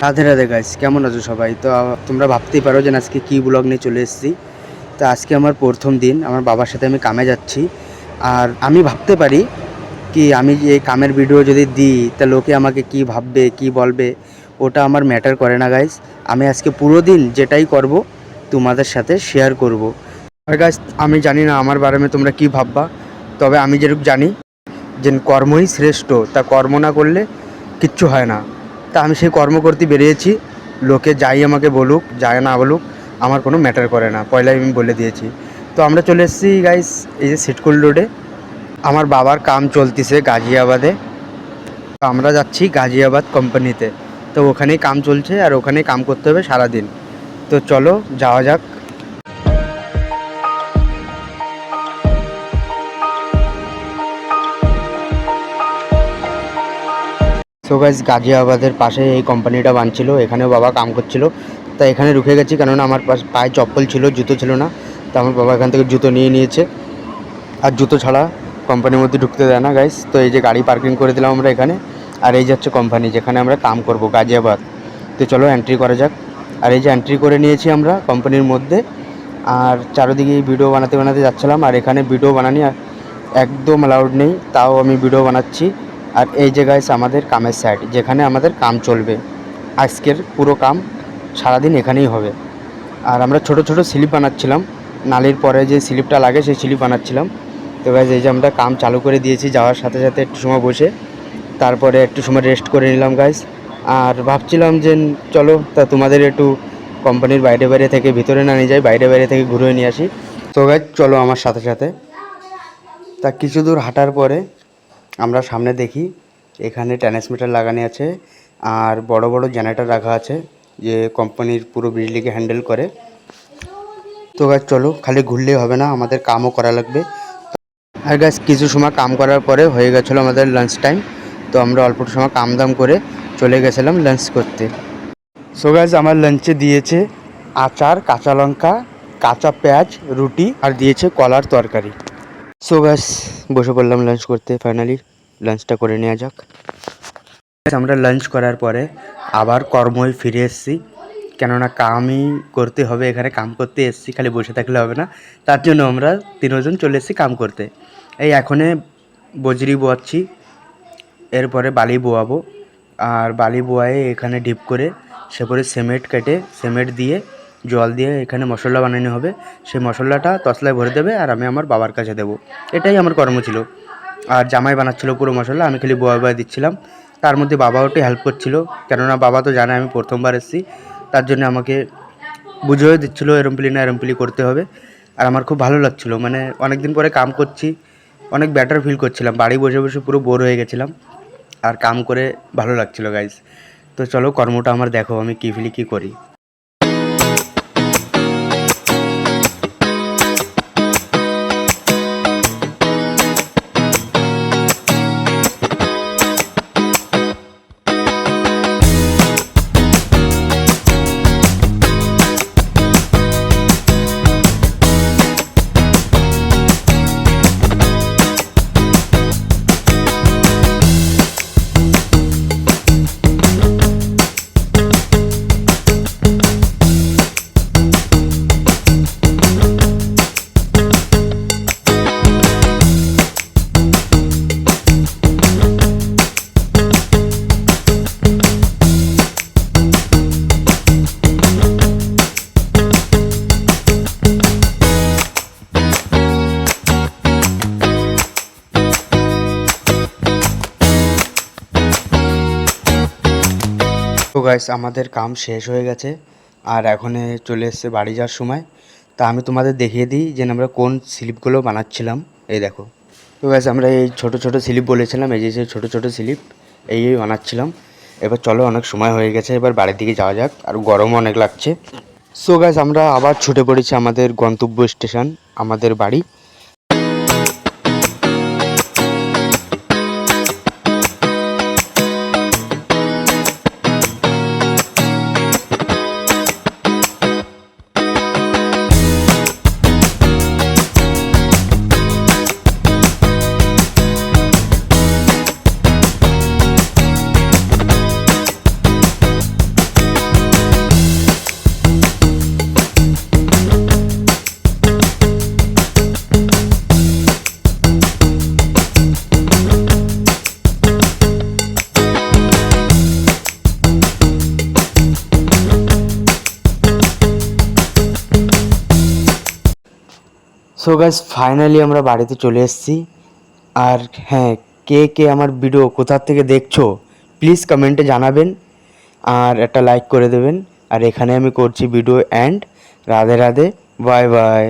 Radhe Radhe guys, কেমন আছো সবাই? তো তোমরা ভাবতেই পারো যে আজকে কী ব্লগ নিয়ে চলে এসেছি। তো আজকে আমার প্রথম দিন, আমার বাবার সাথে আমি কামে যাচ্ছি। আর আমি ভাবতে পারি কি আমি যে এই কামের ভিডিও যদি দিই তা লোকে আমাকে কি ভাববে, কি বলবে, ওটা আমার ম্যাটার করে না গাইস। আমি আজকে পুরো দিন যেটাই করব তোমাদের সাথে শেয়ার করব। আর গাইস, আমি জানি না আমার বারে তোমরা কি ভাববা, তবে আমি যেরকম জানি যে কর্মই শ্রেষ্ঠ, তা কর্ম না করলে কিচ্ছু হয় না। তা আমি সেই কর্ম করতে বেরিয়েছি। লোকে যাই আমাকে বলুক, যাই না বলুক, আমার কোনো ম্যাটার করে না, পয়লাই আমি বলে দিয়েছি। তো আমরা চলে এসেছি গাইস এই যে সিটকুল রোডে। আমার বাবার কাম চলতেছে গাজিয়াবাদে। তো আমরা যাচ্ছি গাজিয়াবাদ কোম্পানিতে। তো ওখানেই কাম চলছে আর ওখানেই কাম করতে হবে সারাদিন। তো চলো যাওয়া যাক। সো গাইস, গাজিয়াবাদের পাশে এই কোম্পানিটা বানছিল, এখানেও বাবা কাম করছিল। তা এখানে রুকে গেছি, কেননা আমার পায়ে চপ্পল ছিল, জুতো ছিল না। তো আমার বাবা এখান থেকে জুতো নিয়ে নিয়েছে, আর জুতো ছাড়া কোম্পানির মধ্যে ঢুকতে দেয় না গাইস। তো এই যে গাড়ি পার্কিং করে দিলাম আমরা এখানে, আর এই যাচ্ছে কোম্পানি যেখানে আমরা কাম করব, গাজিয়াবাদ। তো চলো এন্ট্রি করা যাক। আর এই যে এন্ট্রি করে নিয়েছি আমরা কোম্পানির মধ্যে। আর চারিদিকে ভিডিও বানাতে বানাতে যাচ্ছিলাম, আর এখানে ভিডিও বানানি একদম অ্যালাউড নেই, তাও আমি ভিডিও বানাচ্ছি। আর এই যে গাইস আমাদের কামের সাইড, যেখানে আমাদের কাম চলবে। আজকের পুরো কাম সারাদিন এখানেই হবে। আর আমরা ছোট ছোট স্লিপ বানাচ্ছিলাম, নালির পরে যে স্লিপটা লাগে সেই স্লিপ বানাচ্ছিলাম। তো গাইস, এই যে আমরা কাম চালু করে দিয়েছি, যাওয়ার সাথে সাথে একটু সময় বসে তারপরে একটু সময় রেস্ট করে নিলাম গাইস। আর ভাবছিলাম যে চলো তা তোমাদের একটু কোম্পানির বাইরে বাইরে থেকে ভিতরে না নিয়ে যাই, বাইরে বাইরে থেকে ঘুরে নিয়ে আসি। তো গাইস চলো আমার সাথে সাথে। তা কিছু দূর হাঁটার পরে আমরা সামনে দেখি এখানে ট্রান্সমিটার লাগানো আছে, আর বড় বড় জেনারেটর রাখা আছে, যে কোম্পানির পুরো বিজলিকে হ্যান্ডেল করে। তো গাছ চলো, খালি ঘুরলেই হবে না, আমাদের কামও করা লাগবে। আর গাছ কিছু সময় কাম করার পরে হয়ে গেছিলো আমাদের লাঞ্চ টাইম। তো আমরা অল্প সময় কাম দাম করে চলে গেছিলাম লাঞ্চ করতে। সো গাছ আমার লাঞ্চে দিয়েছে আচার, কাঁচা লঙ্কা, কাঁচা পেঁয়াজ, রুটি, আর দিয়েছে কলার তরকারি। সো গাছ বসে পড়লাম লাঞ্চ করতে। ফাইনালি লাঞ্চটা করে নেওয়া যাক। আমরা লাঞ্চ করার পরে আবার কর্মই ফিরে এসেছি, কেননা কামই করতে হবে, এখানে কাম করতে এসেছি, খালি বসে থাকলে হবে না। তার জন্য আমরা তিনজন চলে এসেছি কাম করতে। এই এখনে বজরি বোয়াচ্ছি, এরপরে বালি বোয়াবো। আর বালি বোয়ায়ে এখানে ডিপ করে সে পরে সিমেন্ট কেটে সিমেন্ট দিয়ে জল দিয়ে এখানে মশলা বানানো হবে। সেই মশলাটা তসলায় ভরে দেবে আর আমি আমার বাবার কাছে দেবো। এটাই আমার কর্ম ছিল। আর জামাই বানাচ্ছিল পুরো মশলা, আমি খালি বোয়া বোয়া দিচ্ছিলাম। তার মধ্যে বাবাও একটু হেল্প করছিল, কেননা বাবা তো জানে আমি প্রথমবার এসেছি, তার জন্য আমাকে বুঝেও দিচ্ছিলো এরমপ্লি না এরমপ্লি করতে হবে। আর আমার খুব ভালো লাগছিলো, মানে অনেক দিন পরে কাম করছি, অনেক বেটার ফিল করছিলাম। বাড়ি বসে বসে পুরো বোর হয়ে গেছিলাম, আর কাম করে ভালো লাগছিলো গাইজ। তো চলো কর্মটা আমার দেখো, আমি কী ফিলি কী করি। তো গাইস আমাদের কাম শেষ হয়ে গেছে, আর এখন চলে এসছে বাড়ি যাওয়ার সময়। তা আমি তোমাদের দেখিয়ে দিই যে আমরা কোন স্লিপগুলো বানাচ্ছিলাম। এই দেখো। তো গাইস আমরা এই ছোট ছোট স্লিপ বলেছিলাম, এই যে ছোট ছোট স্লিপ এই বানাচ্ছিলাম। এবার চলো, অনেক সময় হয়ে গেছে, এবার বাড়ির দিকে যাওয়া যাক, আর গরমও অনেক লাগছে। সো গাইস আমরা আবার ছুটে পড়েছি আমাদের গন্তব্য স্টেশন, আমাদের বাড়ি। সো গাইস ফাইনালি আমরা বাড়িতে চলে এসেছি। আর হ্যাঁ, কে কে আমার ভিডিও কোথা থেকে দেখছো প্লিজ কমেন্টে জানাবেন আর একটা লাইক করে দেবেন। আর এখানে আমি করছি video end. Radhe Radhe, bye by.